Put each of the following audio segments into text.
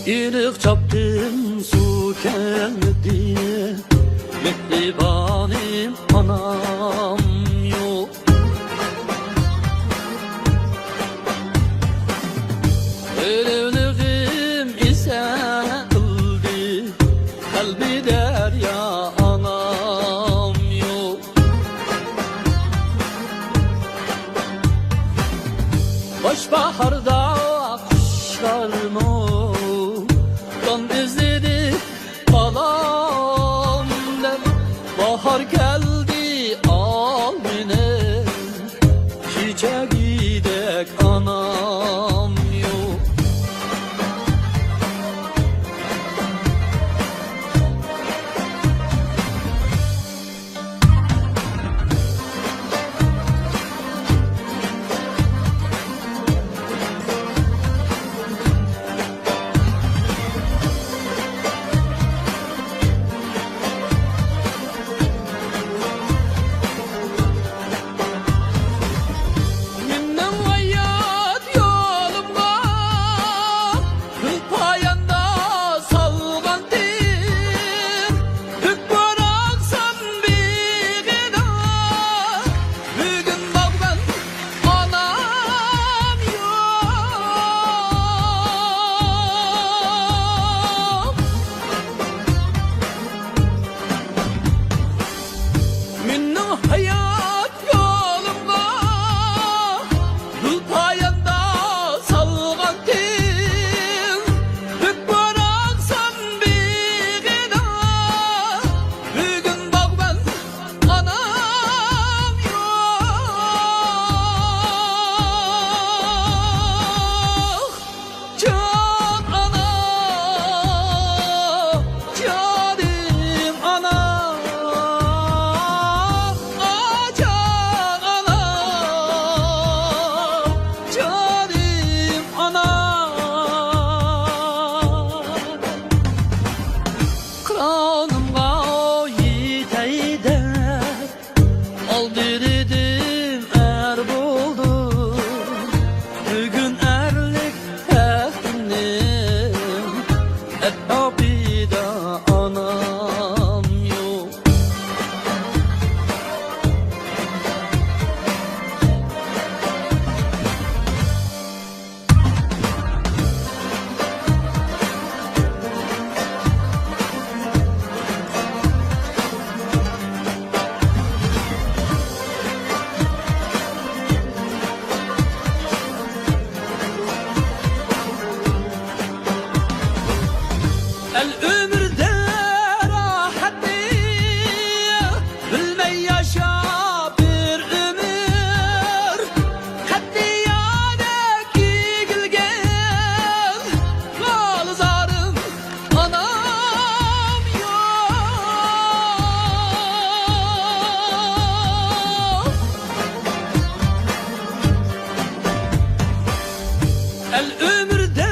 İlik çaptım su gelmedi, mehribanim anam yok. Ölümlüğüm ise öldü, kalbi derya anam yok. Boş baharda kuşlar mı izledi alamlar, bahar geldi al beni, çiçek gidek anam yok. Hayat yolumda yol payında salgandın, büyük bıraksan bir gına, bugün bak ben anam yok. Can ana, canım ana, aldırdım er buldum, bugün erlik tehdinim, hep abida anam yok. El ömürde rahatı bilmey yaşa bir ömür, haddi yadaki gülgen malzarım anam yok. El ömürde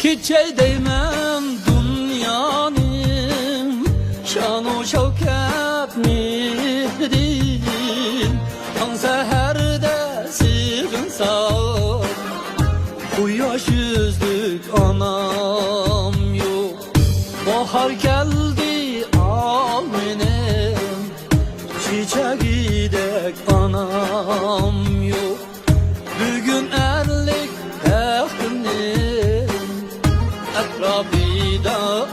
hiç değmem dünyanın şan-ı şevketlidir. Tan seherde sığınsam bu yaş yüzlük anam yok. Bahar geldi al benim çiçeğidek anam yok. Bugün erlik ehtimnin etrafida